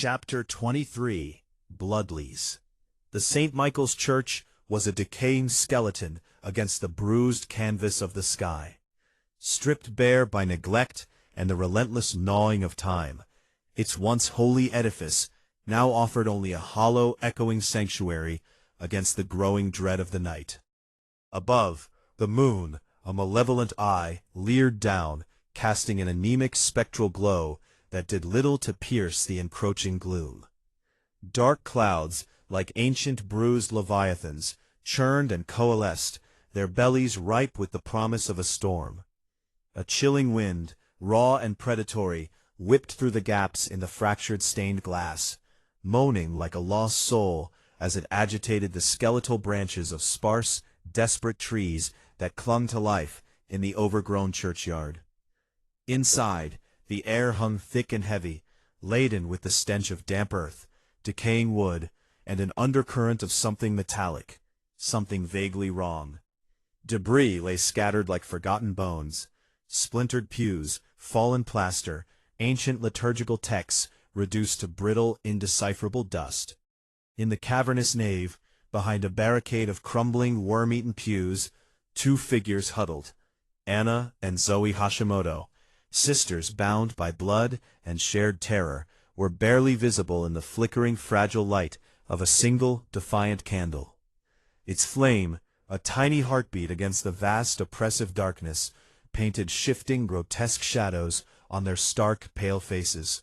Chapter 23 Bloodlees. The St. Michael's Church was a decaying skeleton against the bruised canvas of the sky. Stripped bare by neglect and the relentless gnawing of time, its once holy edifice now offered only a hollow, echoing sanctuary against the growing dread of the night. Above, the moon, a malevolent eye, leered down, casting an anemic spectral glow that did little to pierce the encroaching gloom. Dark clouds, like ancient bruised leviathans, churned and coalesced, their bellies ripe with the promise of a storm. A chilling wind, raw and predatory, whipped through the gaps in the fractured stained glass, moaning like a lost soul as it agitated the skeletal branches of sparse, desperate trees that clung to life in the overgrown churchyard. Inside, the air hung thick and heavy, laden with the stench of damp earth, decaying wood, and an undercurrent of something metallic, something vaguely wrong. Debris lay scattered like forgotten bones, splintered pews, fallen plaster, ancient liturgical texts reduced to brittle, indecipherable dust. In the cavernous nave, behind a barricade of crumbling, worm-eaten pews, two figures huddled, Anna and Zoe Hashimoto, sisters bound by blood and shared terror, were barely visible in the flickering, fragile light of a single, defiant candle. Its flame, a tiny heartbeat against the vast, oppressive darkness, painted shifting, grotesque shadows on their stark, pale faces.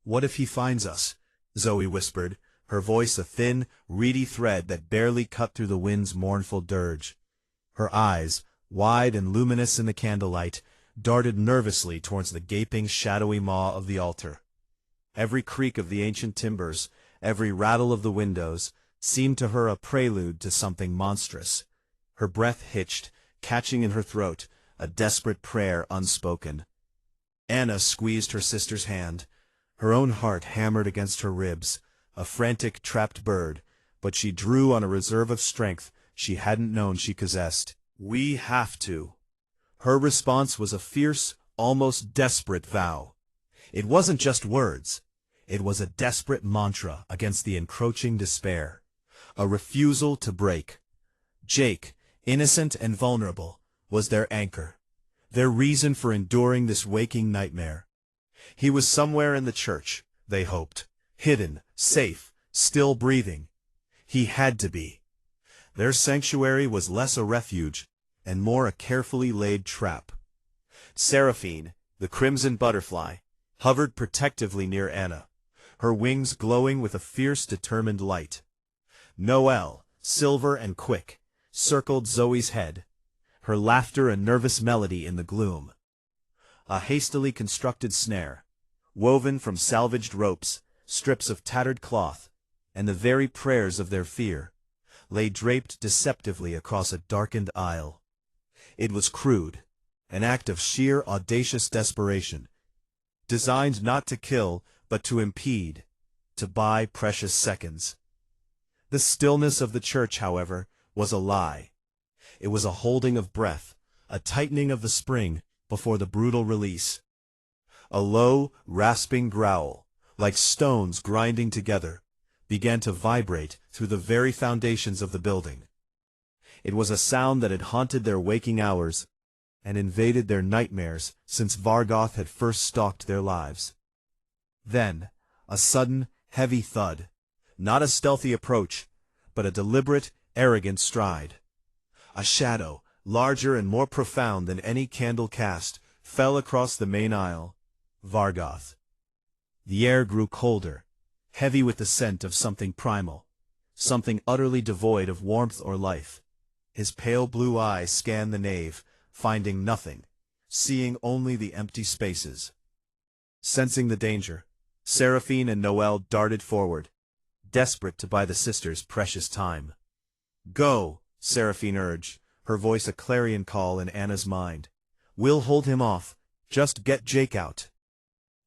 "What if he finds us?" Zoe whispered, her voice a thin, reedy thread that barely cut through the wind's mournful dirge. Her eyes, wide and luminous in the candlelight, darted nervously towards the gaping, shadowy maw of the altar. Every creak of the ancient timbers, every rattle of the windows, seemed to her a prelude to something monstrous. Her breath hitched, catching in her throat, a desperate prayer unspoken. Anna squeezed her sister's hand. Her own heart hammered against her ribs, a frantic, trapped bird, but she drew on a reserve of strength she hadn't known she possessed. "We have to." Her response was a fierce, almost desperate vow. It wasn't just words. It was a desperate mantra against the encroaching despair. A refusal to break. Jake, innocent and vulnerable, was their anchor, their reason for enduring this waking nightmare. He was somewhere in the church, they hoped, hidden, safe, still breathing. He had to be. Their sanctuary was less a refuge and more a carefully laid trap. Seraphine, the crimson butterfly, hovered protectively near Anna, her wings glowing with a fierce, determined light. Noelle, silver and quick, circled Zoe's head, her laughter a nervous melody in the gloom. A hastily constructed snare, woven from salvaged ropes, strips of tattered cloth, and the very prayers of their fear, lay draped deceptively across a darkened aisle. It was crude, an act of sheer, audacious desperation, designed not to kill, but to impede, to buy precious seconds. The stillness of the church, however, was a lie. It was a holding of breath, a tightening of the spring before the brutal release. A low, rasping growl, like stones grinding together, began to vibrate through the very foundations of the building. It was a sound that had haunted their waking hours and invaded their nightmares since Vargoth had first stalked their lives. Then, a sudden, heavy thud, not a stealthy approach, but a deliberate, arrogant stride. A shadow, larger and more profound than any candle cast, fell across the main aisle. Vargoth. The air grew colder, heavy with the scent of something primal, something utterly devoid of warmth or life. His pale blue eyes scanned the nave, finding nothing, seeing only the empty spaces. Sensing the danger, Seraphine and Noelle darted forward, desperate to buy the sisters precious time. "Go," Seraphine urged, her voice a clarion call in Anna's mind. "We'll hold him off. Just get Jake out."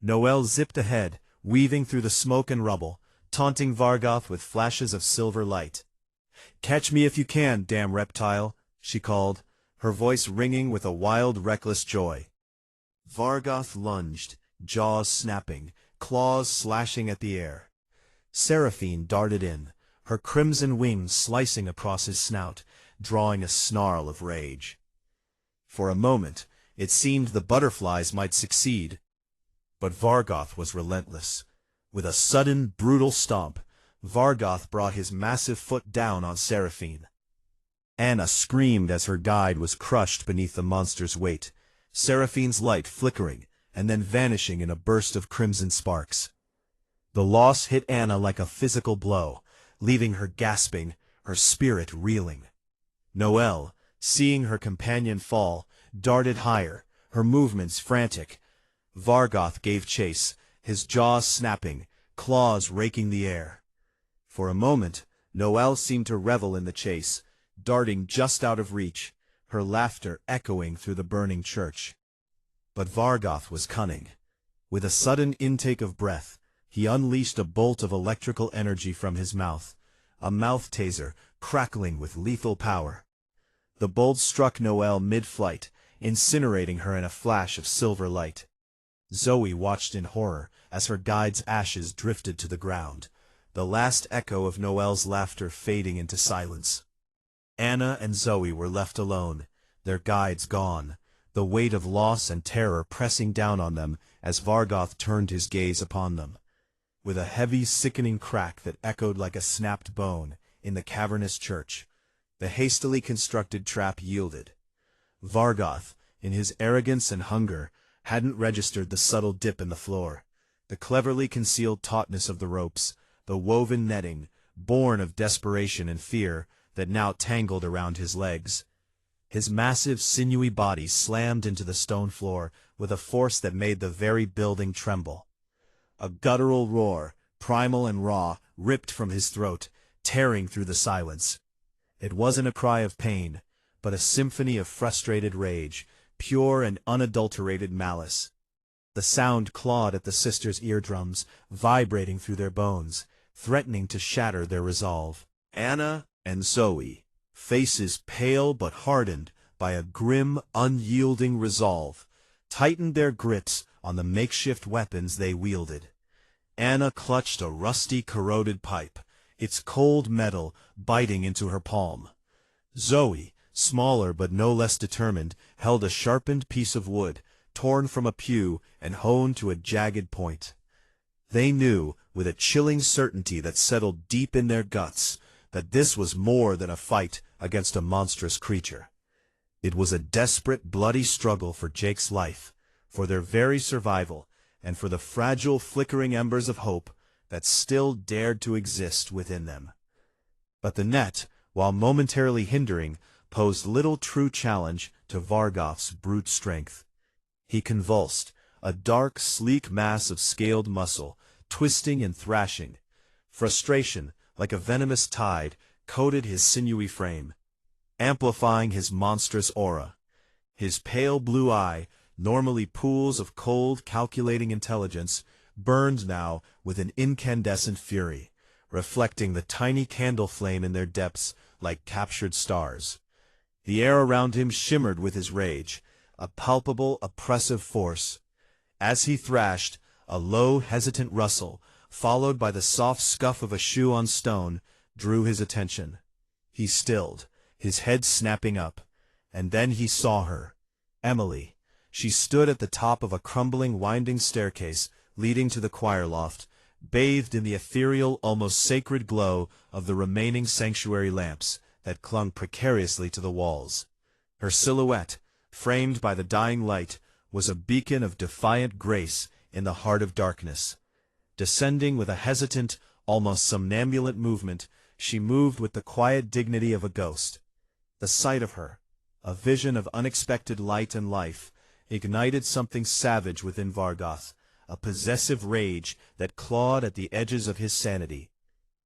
Noelle zipped ahead, weaving through the smoke and rubble, taunting Vargoth with flashes of silver light. "Catch me if you can, damn reptile," she called, her voice ringing with a wild, reckless joy. Vargoth lunged, jaws snapping, claws slashing at the air. Seraphine darted in, her crimson wings slicing across his snout, drawing a snarl of rage. For a moment, it seemed the butterflies might succeed, but Vargoth was relentless. With a sudden, brutal stomp, Vargoth brought his massive foot down on Seraphine. Anna screamed as her guide was crushed beneath the monster's weight, Seraphine's light flickering and then vanishing in a burst of crimson sparks. The loss hit Anna like a physical blow, leaving her gasping, her spirit reeling. Noelle, seeing her companion fall, darted higher, her movements frantic. Vargoth gave chase, his jaws snapping, claws raking the air. For a moment, Noelle seemed to revel in the chase, darting just out of reach, her laughter echoing through the burning church. But Vargoth was cunning. With a sudden intake of breath, he unleashed a bolt of electrical energy from his mouth, a mouth taser crackling with lethal power. The bolt struck Noelle mid-flight, incinerating her in a flash of silver light. Zoe watched in horror as her guide's ashes drifted to the ground, the last echo of Noelle's laughter fading into silence. Anna and Zoe were left alone, their guides gone, the weight of loss and terror pressing down on them as Vargoth turned his gaze upon them. With a heavy, sickening crack that echoed like a snapped bone in the cavernous church, the hastily constructed trap yielded. Vargoth, in his arrogance and hunger, hadn't registered the subtle dip in the floor, the cleverly concealed tautness of the ropes, the woven netting, born of desperation and fear, that now tangled around his legs. His massive, sinewy body slammed into the stone floor with a force that made the very building tremble. A guttural roar, primal and raw, ripped from his throat, tearing through the silence. It wasn't a cry of pain, but a symphony of frustrated rage, pure and unadulterated malice. The sound clawed at the sisters' eardrums, vibrating through their bones, threatening to shatter their resolve. Anna and Zoe, faces pale but hardened by a grim, unyielding resolve, tightened their grips on the makeshift weapons they wielded. Anna clutched a rusty, corroded pipe, its cold metal biting into her palm. Zoe, smaller but no less determined, held a sharpened piece of wood, torn from a pew and honed to a jagged point. They knew, with a chilling certainty that settled deep in their guts, that this was more than a fight against a monstrous creature. It was a desperate, bloody struggle for Jake's life, for their very survival, and for the fragile, flickering embers of hope that still dared to exist within them. But the net, while momentarily hindering, posed little true challenge to Vargoth's brute strength. He convulsed, a dark, sleek mass of scaled muscle, twisting and thrashing. Frustration, like a venomous tide, coated his sinewy frame, amplifying his monstrous aura. His pale blue eye, normally pools of cold, calculating intelligence, burned now with an incandescent fury, reflecting the tiny candle flame in their depths like captured stars. The air around him shimmered with his rage, a palpable, oppressive force. As he thrashed, a low, hesitant rustle, followed by the soft scuff of a shoe on stone, drew his attention. He stilled, his head snapping up, and then he saw her. Emily. She stood at the top of a crumbling, winding staircase leading to the choir loft, bathed in the ethereal, almost sacred glow of the remaining sanctuary lamps that clung precariously to the walls. Her silhouette, framed by the dying light, was a beacon of defiant grace in the heart of darkness. Descending with a hesitant, almost somnambulant movement, she moved with the quiet dignity of a ghost. The sight of her, a vision of unexpected light and life, ignited something savage within Vargoth, a possessive rage that clawed at the edges of his sanity,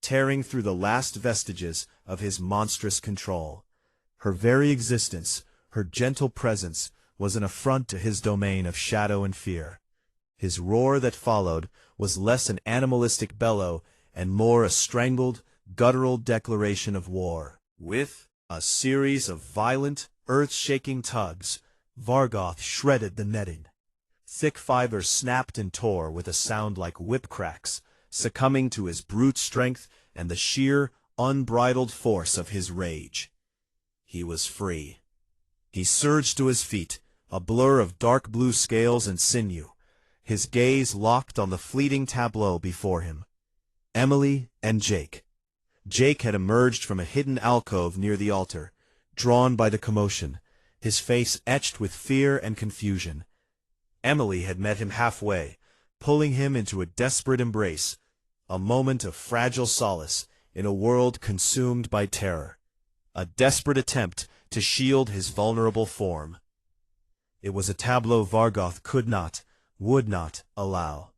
tearing through the last vestiges of his monstrous control. Her very existence, her gentle presence, was an affront to his domain of shadow and fear. His roar that followed was less an animalistic bellow and more a strangled, guttural declaration of war. With a series of violent, earth-shaking tugs, Vargoth shredded the netting. thick fibers snapped and tore with a sound like whip cracks, succumbing to his brute strength and the sheer, unbridled force of his rage. He was free. He surged to his feet, a blur of dark blue scales and sinew, his gaze locked on the fleeting tableau before him. Emily and Jake. Jake had emerged from a hidden alcove near the altar, drawn by the commotion, his face etched with fear and confusion. Emily had met him halfway, pulling him into a desperate embrace, a moment of fragile solace in a world consumed by terror, a desperate attempt to shield his vulnerable form. It was a tableau Vargoth could not, would not, allow.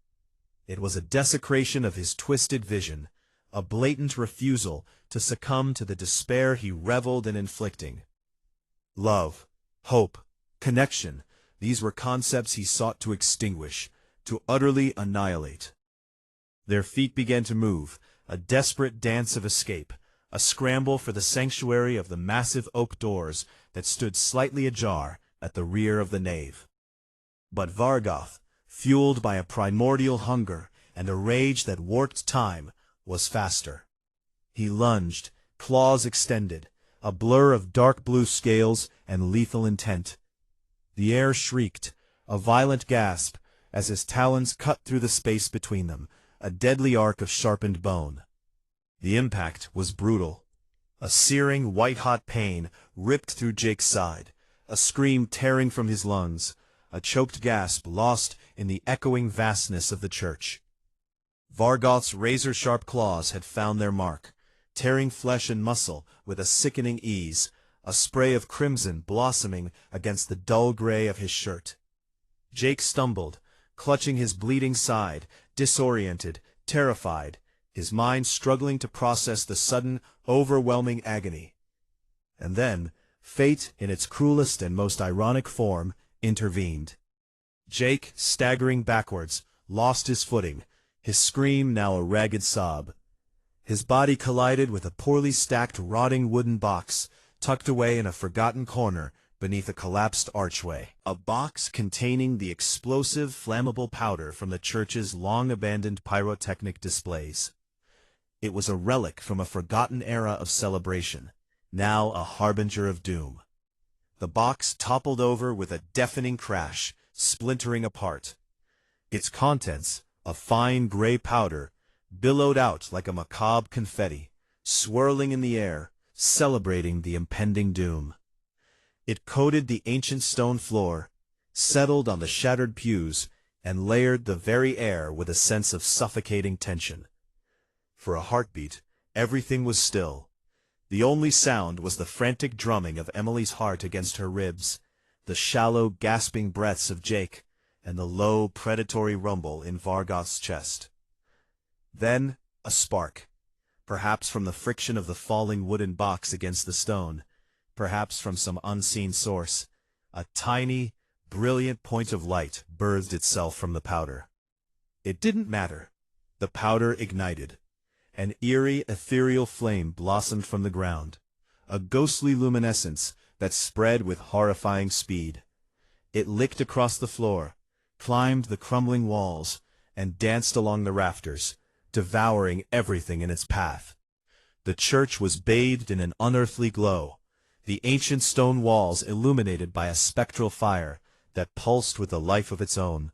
It was a desecration of his twisted vision, a blatant refusal to succumb to the despair he reveled in inflicting. Love, hope, connection, these were concepts he sought to extinguish, to utterly annihilate. Their feet began to move, a desperate dance of escape, a scramble for the sanctuary of the massive oak doors that stood slightly ajar at the rear of the nave. But Vargoth, fueled by a primordial hunger and a rage that warped time, was faster. He lunged, claws extended, a blur of dark blue scales and lethal intent. The air shrieked, a violent gasp, as his talons cut through the space between them, a deadly arc of sharpened bone. The impact was brutal. A searing, white-hot pain ripped through Jake's side, a scream tearing from his lungs, a choked gasp lost in the echoing vastness of the church. Vargoth's razor-sharp claws had found their mark, tearing flesh and muscle with a sickening ease, a spray of crimson blossoming against the dull gray of his shirt. Jake stumbled, clutching his bleeding side, disoriented, terrified, his mind struggling to process the sudden, overwhelming agony. And then, fate, in its cruelest and most ironic form, intervened. Jake, staggering backwards, lost his footing, his scream now a ragged sob. His body collided with a poorly stacked rotting wooden box, tucked away in a forgotten corner beneath a collapsed archway. A box containing the explosive, flammable powder from the church's long-abandoned pyrotechnic displays. It was a relic from a forgotten era of celebration, now a harbinger of doom. The box toppled over with a deafening crash, splintering apart. Its contents, a fine gray powder, billowed out like a macabre confetti, swirling in the air, celebrating the impending doom. It coated the ancient stone floor, settled on the shattered pews, and layered the very air with a sense of suffocating tension. For a heartbeat, everything was still. The only sound was the frantic drumming of Emily's heart against her ribs, the shallow, gasping breaths of Jake, and the low, predatory rumble in Vargoth's chest. Then, a spark, perhaps from the friction of the falling wooden box against the stone, perhaps from some unseen source, a tiny, brilliant point of light birthed itself from the powder. It didn't matter. The powder ignited. An eerie, ethereal flame blossomed from the ground, a ghostly luminescence that spread with horrifying speed. It licked across the floor, climbed the crumbling walls, and danced along the rafters, devouring everything in its path. The church was bathed in an unearthly glow, the ancient stone walls illuminated by a spectral fire that pulsed with a life of its own.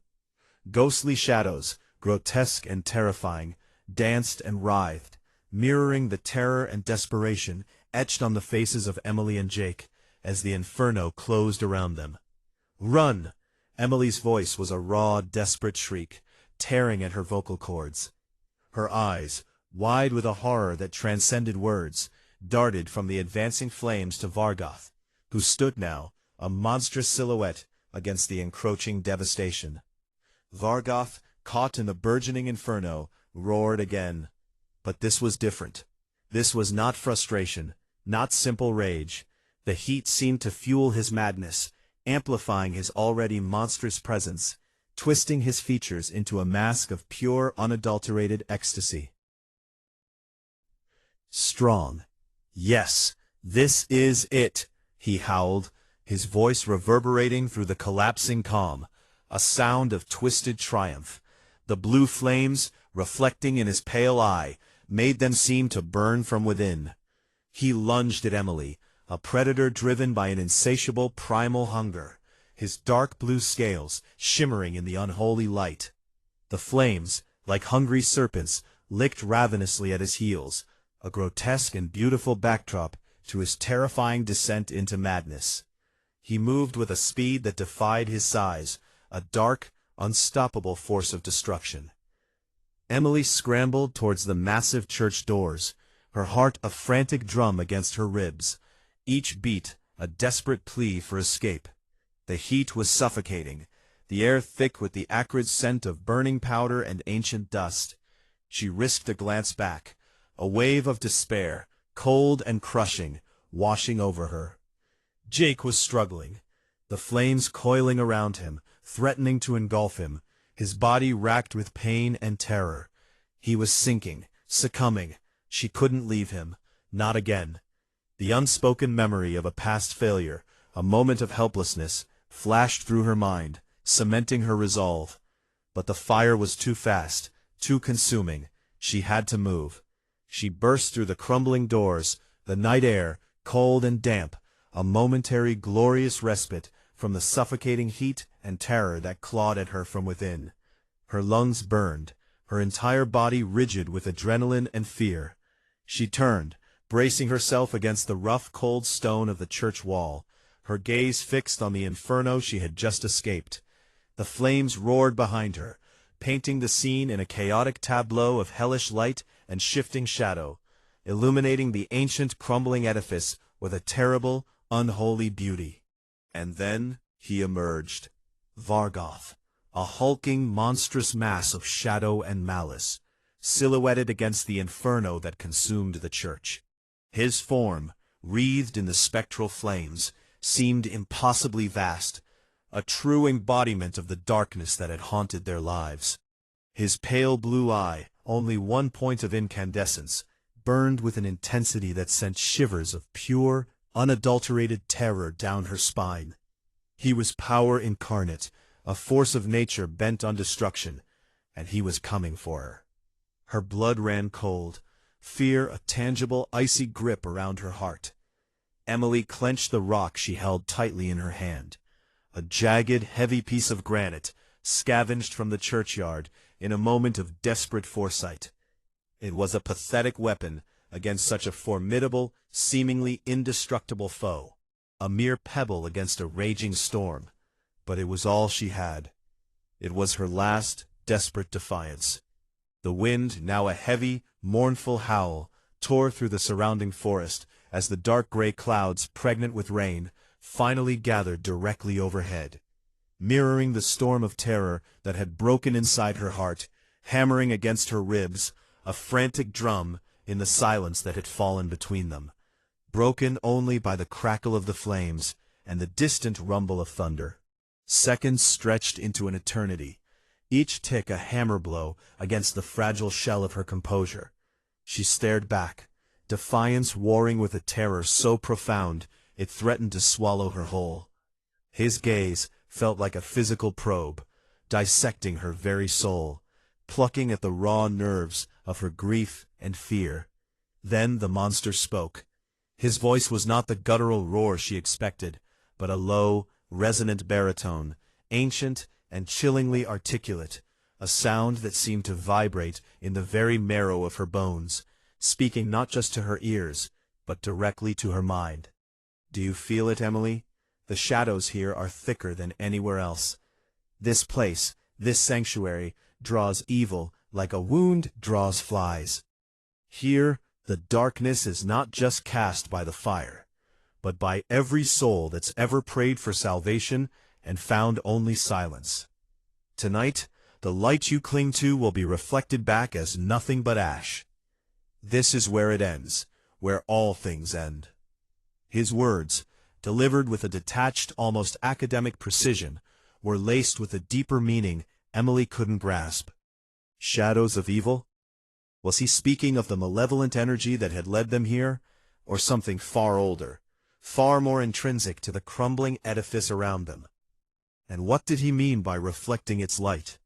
Ghostly shadows, grotesque and terrifying, danced and writhed, mirroring the terror and desperation etched on the faces of Emily and Jake as the inferno closed around them. "Run!" Emily's voice was a raw, desperate shriek, tearing at her vocal cords. Her eyes, wide with a horror that transcended words, darted from the advancing flames to Vargoth, who stood now, a monstrous silhouette, against the encroaching devastation. Vargoth, caught in the burgeoning inferno, roared again. But this was different. This was not frustration, not simple rage. The heat seemed to fuel his madness, amplifying his already monstrous presence, twisting his features into a mask of pure, unadulterated ecstasy. Strong. "Yes, this is it," he howled, his voice reverberating through the collapsing calm, a sound of twisted triumph. The blue flames, reflecting in his pale eye, made them seem to burn from within. He lunged at Emily, a predator driven by an insatiable primal hunger, his dark blue scales shimmering in the unholy light. The flames, like hungry serpents, licked ravenously at his heels, a grotesque and beautiful backdrop to his terrifying descent into madness. He moved with a speed that defied his size, a dark, unstoppable force of destruction. Emily scrambled towards the massive church doors, her heart a frantic drum against her ribs, each beat a desperate plea for escape. The heat was suffocating, the air thick with the acrid scent of burning powder and ancient dust. She risked a glance back, a wave of despair, cold and crushing, washing over her. Jake was struggling, the flames coiling around him, threatening to engulf him, his body racked with pain and terror. He was sinking, succumbing. She couldn't leave him, not again. The unspoken memory of a past failure, a moment of helplessness, flashed through her mind, cementing her resolve. But the fire was too fast, too consuming. She had to move. She burst through the crumbling doors, the night air, cold and damp, a momentary glorious respite from the suffocating heat and terror that clawed at her from within. Her lungs burned, her entire body rigid with adrenaline and fear. She turned, bracing herself against the rough, cold stone of the church wall, her gaze fixed on the inferno she had just escaped. The flames roared behind her, painting the scene in a chaotic tableau of hellish light and shifting shadow, illuminating the ancient crumbling edifice with a terrible, unholy beauty. And then he emerged, Vargoth, a hulking, monstrous mass of shadow and malice, silhouetted against the inferno that consumed the church. His form, wreathed in the spectral flames, seemed impossibly vast, a true embodiment of the darkness that had haunted their lives. His pale blue eye, only one point of incandescence, burned with an intensity that sent shivers of pure, unadulterated terror down her spine. He was power incarnate, a force of nature bent on destruction, and he was coming for her. Her blood ran cold, fear a tangible, icy grip around her heart. Emily clenched the rock she held tightly in her hand, a jagged, heavy piece of granite, scavenged from the churchyard in a moment of desperate foresight. It was a pathetic weapon against such a formidable, seemingly indestructible foe, a mere pebble against a raging storm, but it was all she had. It was her last, desperate defiance. The wind, now a heavy, mournful howl, tore through the surrounding forest as the dark gray clouds, pregnant with rain, finally gathered directly overhead, mirroring the storm of terror that had broken inside her heart, hammering against her ribs, a frantic drum in the silence that had fallen between them, broken only by the crackle of the flames and the distant rumble of thunder. Seconds stretched into an eternity, each tick a hammer blow against the fragile shell of her composure. She stared back, defiance warring with a terror so profound it threatened to swallow her whole. His gaze felt like a physical probe, dissecting her very soul, plucking at the raw nerves of her grief and fear. Then the monster spoke. His voice was not the guttural roar she expected, but a low, resonant baritone, ancient and chillingly articulate, a sound that seemed to vibrate in the very marrow of her bones, speaking not just to her ears, but directly to her mind. "Do you feel it, Emily? The shadows here are thicker than anywhere else. This place, this sanctuary, draws evil like a wound draws flies. Here, the darkness is not just cast by the fire, but by every soul that's ever prayed for salvation and found only silence. Tonight, the light you cling to will be reflected back as nothing but ash. This is where it ends, where all things end." His words, delivered with a detached, almost academic precision, were laced with a deeper meaning Emily couldn't grasp. Shadows of evil? Was he speaking of the malevolent energy that had led them here, or something far older, far more intrinsic to the crumbling edifice around them? And what did he mean by reflecting its light?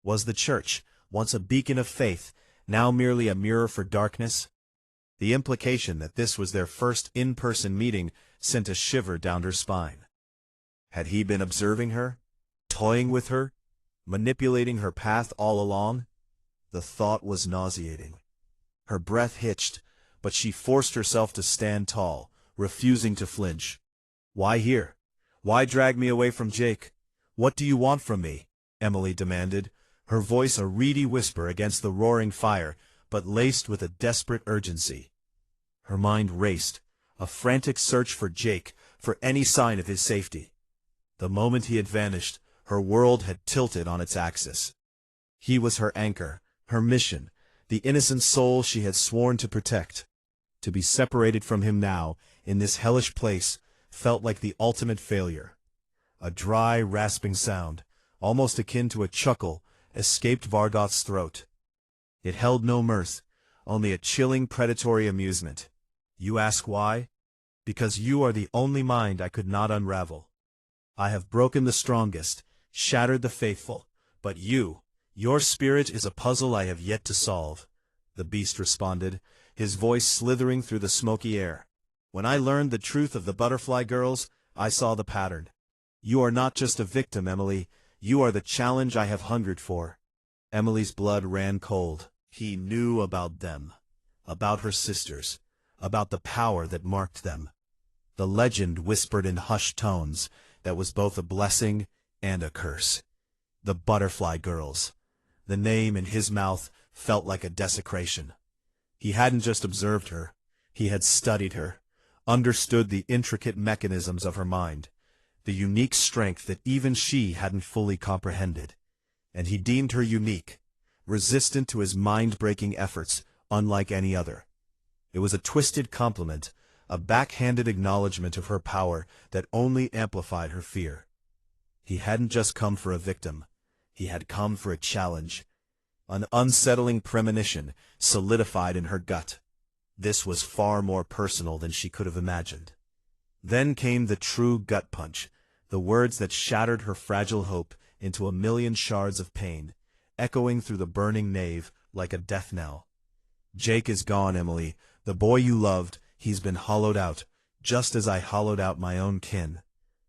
Was the church, once a beacon of faith, now merely a mirror for darkness? The implication that this was their first in-person meeting sent a shiver down her spine. Had he been observing her, toying with her, manipulating her path all along? The thought was nauseating. Her breath hitched, but she forced herself to stand tall, refusing to flinch. "Why here? Why drag me away from Jake? What do you want from me?" Emily demanded, her voice a reedy whisper against the roaring fire, but laced with a desperate urgency. Her mind raced, a frantic search for Jake, for any sign of his safety. The moment he had vanished, her world had tilted on its axis. He was her anchor, her mission, the innocent soul she had sworn to protect. To be separated from him now, in this hellish place, felt like the ultimate failure. A dry, rasping sound, almost akin to a chuckle, escaped Vargoth's throat. It held no mirth, only a chilling, predatory amusement. "You ask why? Because you are the only mind I could not unravel. I have broken the strongest, shattered the faithful, but your spirit is a puzzle I have yet to solve," the beast responded, his voice slithering through the smoky air. "When I learned the truth of the butterfly girls, I saw the pattern. You are not just a victim, Emily. You are the challenge I have hungered for." Emily's blood ran cold. He knew about them, about her sisters, about the power that marked them. The legend whispered in hushed tones that was both a blessing and a curse. The butterfly girls. The name in his mouth felt like a desecration. He hadn't just observed her. He had studied her, understood the intricate mechanisms of her mind, the unique strength that even she hadn't fully comprehended. And he deemed her unique, resistant to his mind-breaking efforts, unlike any other. It was a twisted compliment, a backhanded acknowledgement of her power that only amplified her fear. He hadn't just come for a victim. He had come for a challenge. An unsettling premonition solidified in her gut. This was far more personal than she could have imagined. Then came the true gut punch, the words that shattered her fragile hope into a million shards of pain, echoing through the burning nave like a death knell. "Jake is gone, Emily. The boy you loved, he's been hollowed out, just as I hollowed out my own kin,"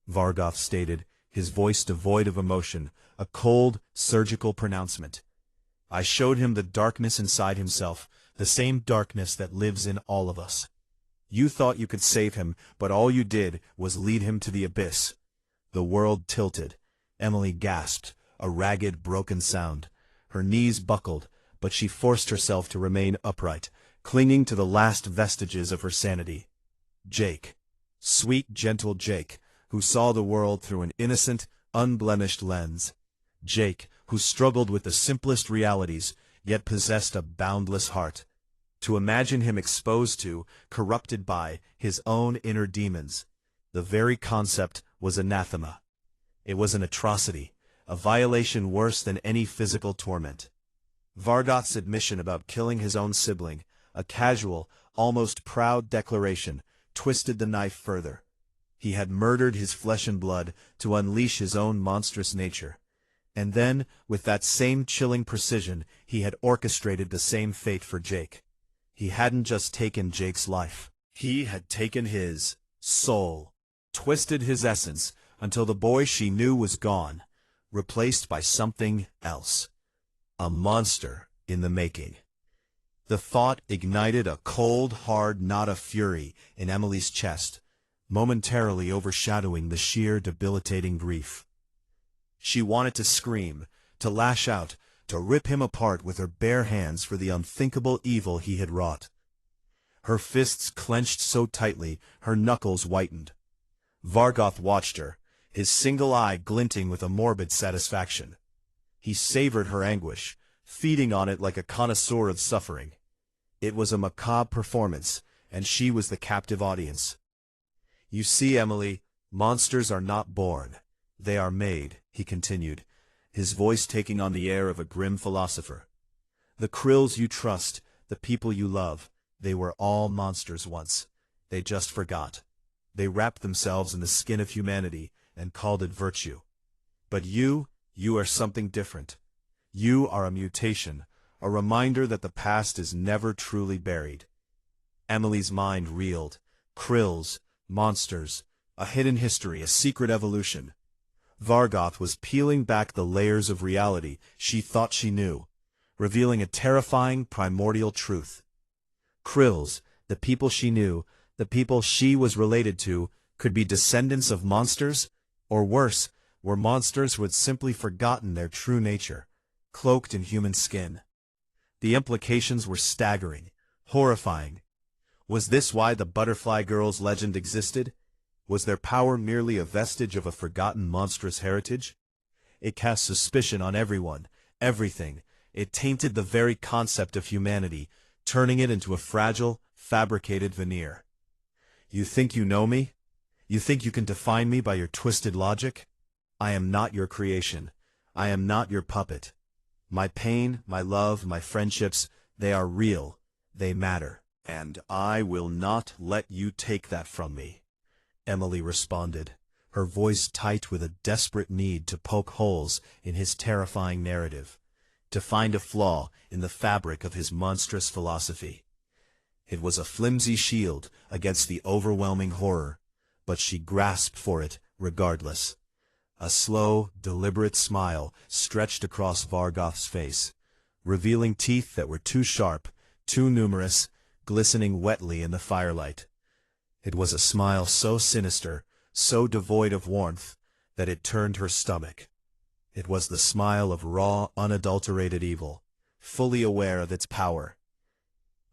Vargoth stated, his voice devoid of emotion, a cold, surgical pronouncement. "I showed him the darkness inside himself, the same darkness that lives in all of us. You thought you could save him, but all you did was lead him to the abyss." The world tilted. Emily gasped, a ragged, broken sound. Her knees buckled, but she forced herself to remain upright, clinging to the last vestiges of her sanity. Jake. Sweet, gentle Jake, who saw the world through an innocent, unblemished lens. Jake, who struggled with the simplest realities, yet possessed a boundless heart. To imagine him exposed to, corrupted by, his own inner demons. The very concept was anathema. It was an atrocity, a violation worse than any physical torment. Vargoth's admission about killing his own sibling, a casual, almost proud declaration, twisted the knife further. He had murdered his flesh and blood to unleash his own monstrous nature. And then, with that same chilling precision, he had orchestrated the same fate for Jake. He hadn't just taken Jake's life. He had taken his soul, twisted his essence, until the boy she knew was gone, replaced by something else. A monster in the making. The thought ignited a cold, hard knot of fury in Emily's chest, momentarily overshadowing the sheer, debilitating grief. She wanted to scream, to lash out, to rip him apart with her bare hands for the unthinkable evil he had wrought. Her fists clenched so tightly, her knuckles whitened. Vargoth watched her, his single eye glinting with a morbid satisfaction. He savored her anguish, feeding on it like a connoisseur of suffering. It was a macabre performance, and she was the captive audience. "You see, Emily, monsters are not born. They are made," he continued, his voice taking on the air of a grim philosopher. "The Krills you trust, the people you love, they were all monsters once. They just forgot. They wrapped themselves in the skin of humanity and called it virtue. But you are something different. You are a mutation, a reminder that the past is never truly buried. Emily's mind reeled. Krills, monsters, a hidden history, a secret evolution. Vargoth was peeling back the layers of reality she thought she knew, revealing a terrifying, primordial truth. Krills, the people she knew, the people she was related to, could be descendants of monsters, or worse, were monsters who had simply forgotten their true nature, cloaked in human skin. The implications were staggering, horrifying. Was this why the Butterfly Girls legend existed? Was their power merely a vestige of a forgotten monstrous heritage? It cast suspicion on everyone, everything. It tainted the very concept of humanity, turning it into a fragile, fabricated veneer. You think you know me? You think you can define me by your twisted logic? I am not your creation. I am not your puppet. My pain, my love, my friendships, they are real. They matter. And I will not let you take that from me. Emily responded, her voice tight with a desperate need to poke holes in his terrifying narrative, to find a flaw in the fabric of his monstrous philosophy. It was a flimsy shield against the overwhelming horror, but she grasped for it regardless. A slow, deliberate smile stretched across Vargoth's face, revealing teeth that were too sharp, too numerous, glistening wetly in the firelight. It was a smile so sinister, so devoid of warmth, that it turned her stomach. It was the smile of raw, unadulterated evil, fully aware of its power.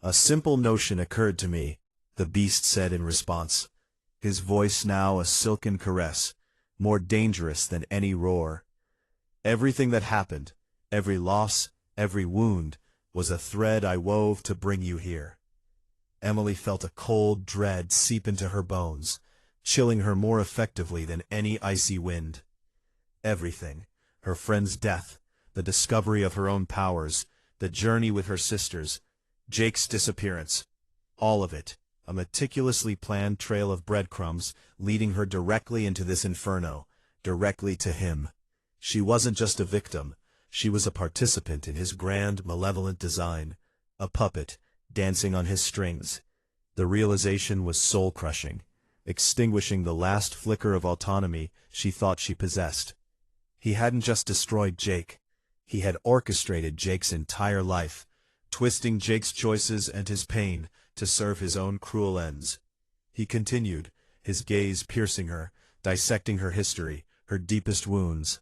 A simple notion occurred to me, the beast said in response, his voice now a silken caress, more dangerous than any roar. Everything that happened, every loss, every wound, was a thread I wove to bring you here. Emily felt a cold dread seep into her bones, chilling her more effectively than any icy wind. Everything, her friend's death, the discovery of her own powers, the journey with her sisters, Jake's disappearance, all of it, a meticulously planned trail of breadcrumbs leading her directly into this inferno, directly to him. She wasn't just a victim, she was a participant in his grand, malevolent design, a puppet, dancing on his strings. The realization was soul-crushing, extinguishing the last flicker of autonomy she thought she possessed. He hadn't just destroyed Jake. He had orchestrated Jake's entire life, twisting Jake's choices and his pain to serve his own cruel ends. He continued, his gaze piercing her, dissecting her history, her deepest wounds.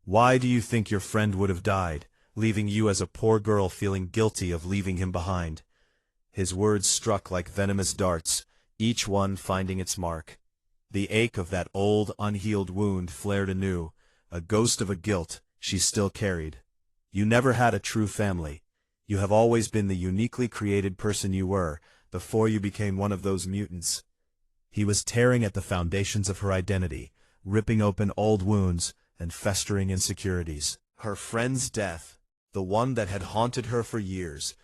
Why do you think your friend would have died, leaving you as a poor girl feeling guilty of leaving him behind? His words struck like venomous darts, each one finding its mark. The ache of that old, unhealed wound flared anew, a ghost of a guilt she still carried. You never had a true family. You have always been the uniquely created person you were, before you became one of those mutants. He was tearing at the foundations of her identity, ripping open old wounds and festering insecurities. Her friend's death, the one that had haunted her for years,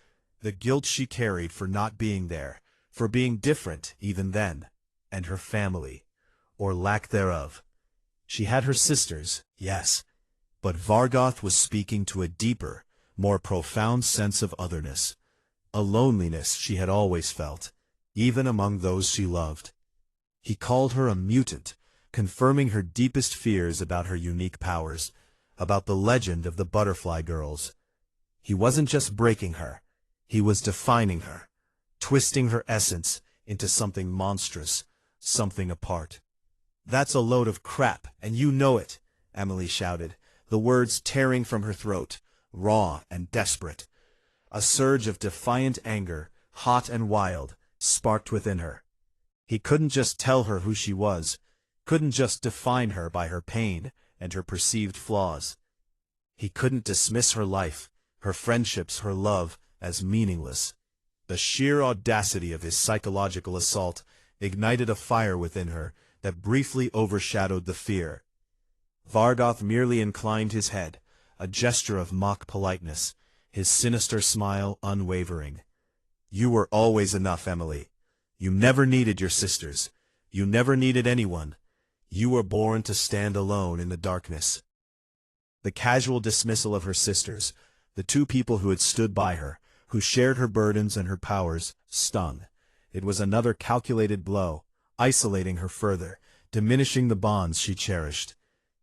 the guilt she carried for not being there, for being different even then, and her family, or lack thereof. She had her sisters, yes, but Vargoth was speaking to a deeper, more profound sense of otherness, a loneliness she had always felt, even among those she loved. He called her a mutant, confirming her deepest fears about her unique powers, about the legend of the Butterfly Girls. He wasn't just breaking her, he was defining her, twisting her essence into something monstrous, something apart. "That's a load of crap, and you know it," Emily shouted, the words tearing from her throat, raw and desperate. A surge of defiant anger, hot and wild, sparked within her. He couldn't just tell her who she was, couldn't just define her by her pain and her perceived flaws. He couldn't dismiss her life, her friendships, her love, as meaningless. The sheer audacity of his psychological assault ignited a fire within her that briefly overshadowed the fear. Vargoth merely inclined his head, a gesture of mock politeness, his sinister smile unwavering. "You were always enough, Emily. You never needed your sisters. You never needed anyone. You were born to stand alone in the darkness." The casual dismissal of her sisters, the two people who had stood by her, who shared her burdens and her powers, stung. It was another calculated blow, isolating her further, diminishing the bonds she cherished.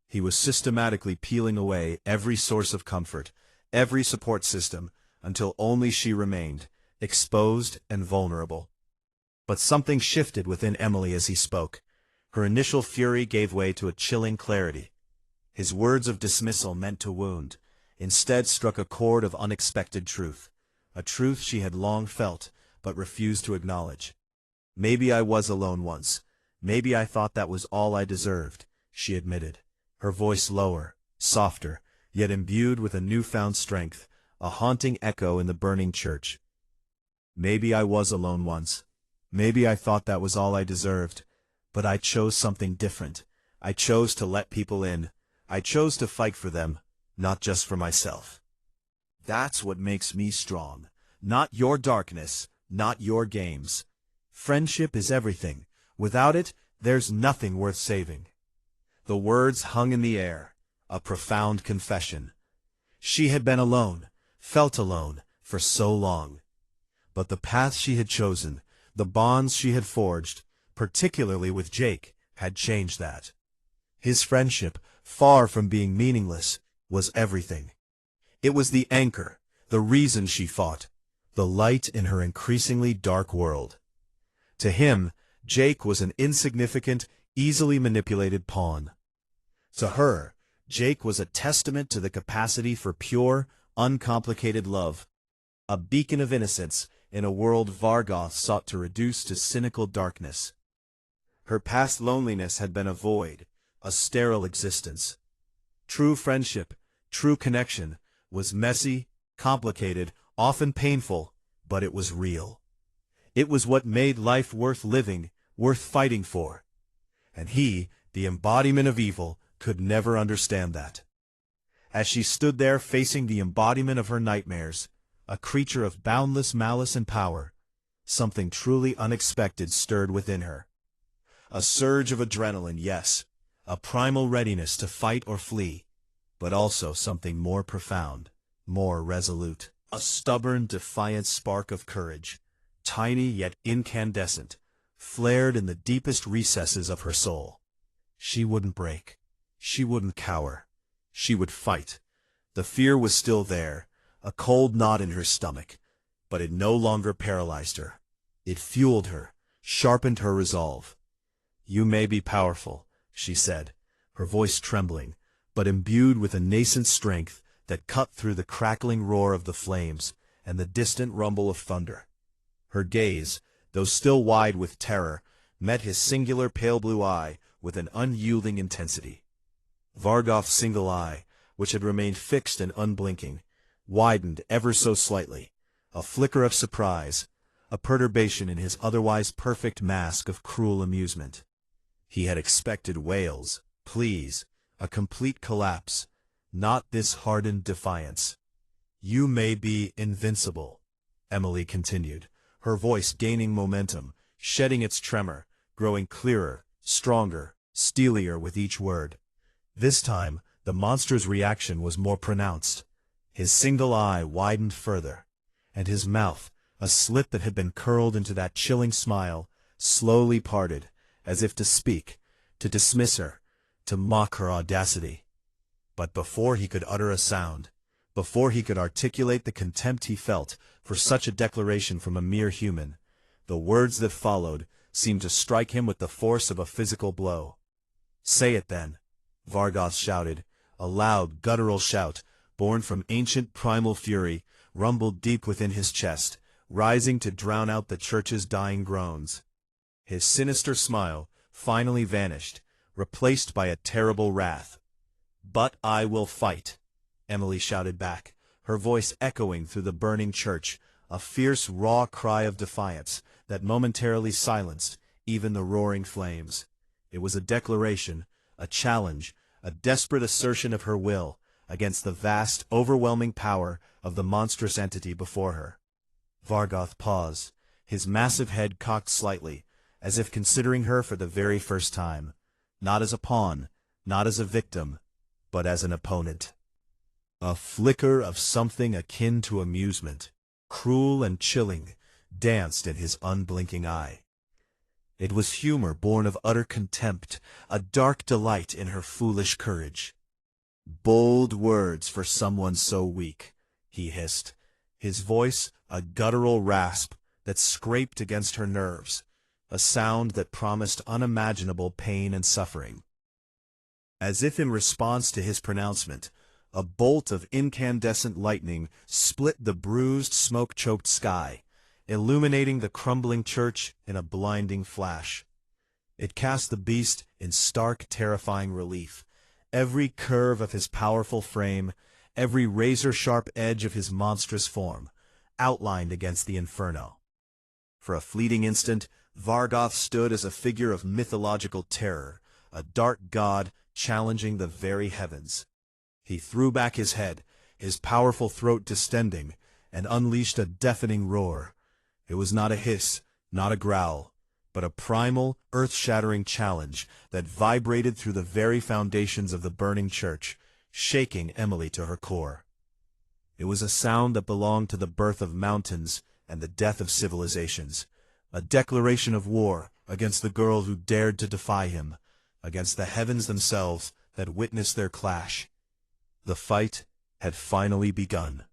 He was systematically peeling away every source of comfort, every support system, until only she remained, exposed and vulnerable. But something shifted within Emily as he spoke. Her initial fury gave way to a chilling clarity. His words of dismissal meant to wound, instead struck a chord of unexpected truth, a truth she had long felt, but refused to acknowledge. "Maybe I was alone once. Maybe I thought that was all I deserved," she admitted, her voice lower, softer, yet imbued with a newfound strength, a haunting echo in the burning church. "Maybe I was alone once. Maybe I thought that was all I deserved. But I chose something different. I chose to let people in. I chose to fight for them, not just for myself. That's what makes me strong. Not your darkness, not your games. Friendship is everything. Without it, there's nothing worth saving." The words hung in the air, a profound confession. She had been alone, felt alone, for so long. But the path she had chosen, the bonds she had forged, particularly with Jake, had changed that. His friendship, far from being meaningless, was everything. It was the anchor, the reason she fought, the light in her increasingly dark world. To him, Jake was an insignificant, easily manipulated pawn. To her, Jake was a testament to the capacity for pure, uncomplicated love, a beacon of innocence in a world Vargoth sought to reduce to cynical darkness. Her past loneliness had been a void, a sterile existence. True friendship, true connection, was messy, complicated, often painful, but it was real. It was what made life worth living, worth fighting for. And he, the embodiment of evil, could never understand that. As she stood there facing the embodiment of her nightmares, a creature of boundless malice and power, something truly unexpected stirred within her. A surge of adrenaline, yes, a primal readiness to fight or flee, but also something more profound, more resolute. A stubborn, defiant spark of courage, tiny yet incandescent, flared in the deepest recesses of her soul. She wouldn't break. She wouldn't cower. She would fight. The fear was still there, a cold knot in her stomach, but it no longer paralyzed her. It fueled her, sharpened her resolve. "You may be powerful," she said, her voice trembling, but imbued with a nascent strength that cut through the crackling roar of the flames and the distant rumble of thunder. Her gaze, though still wide with terror, met his singular pale blue eye with an unyielding intensity. Vargoth's single eye, which had remained fixed and unblinking, widened ever so slightly, a flicker of surprise, a perturbation in his otherwise perfect mask of cruel amusement. He had expected wails, pleas, a complete collapse, not this hardened defiance. "You may be invincible," Emily continued, her voice gaining momentum, shedding its tremor, growing clearer, stronger, steelier with each word. This time, the monster's reaction was more pronounced. His single eye widened further, and his mouth, a slit that had been curled into that chilling smile, slowly parted, as if to speak, to dismiss her, to mock her audacity. But before he could utter a sound, before he could articulate the contempt he felt for such a declaration from a mere human, the words that followed seemed to strike him with the force of a physical blow. "Say it then," Vargoth shouted, a loud, guttural shout, born from ancient primal fury, rumbled deep within his chest, rising to drown out the church's dying groans. His sinister smile finally vanished, replaced by a terrible wrath. "But I will fight," Emily shouted back, her voice echoing through the burning church, a fierce, raw cry of defiance that momentarily silenced even the roaring flames. It was a declaration, a challenge, a desperate assertion of her will against the vast, overwhelming power of the monstrous entity before her. Vargoth paused, his massive head cocked slightly, as if considering her for the very first time, not as a pawn, not as a victim, but as an opponent. A flicker of something akin to amusement, cruel and chilling, danced in his unblinking eye. It was humor born of utter contempt, a dark delight in her foolish courage. "Bold words for someone so weak," he hissed, his voice a guttural rasp that scraped against her nerves, a sound that promised unimaginable pain and suffering. As if in response to his pronouncement, a bolt of incandescent lightning split the bruised, smoke-choked sky, illuminating the crumbling church in a blinding flash. It cast the beast in stark, terrifying relief, every curve of his powerful frame, every razor-sharp edge of his monstrous form, outlined against the inferno. For a fleeting instant, Vargoth stood as a figure of mythological terror, a dark god challenging the very heavens. He threw back his head, his powerful throat distending, and unleashed a deafening roar. It was not a hiss, not a growl, but a primal, earth-shattering challenge that vibrated through the very foundations of the burning church, shaking Emily to her core. It was a sound that belonged to the birth of mountains and the death of civilizations, a declaration of war against the girl who dared to defy him, against the heavens themselves that witnessed their clash. The fight had finally begun.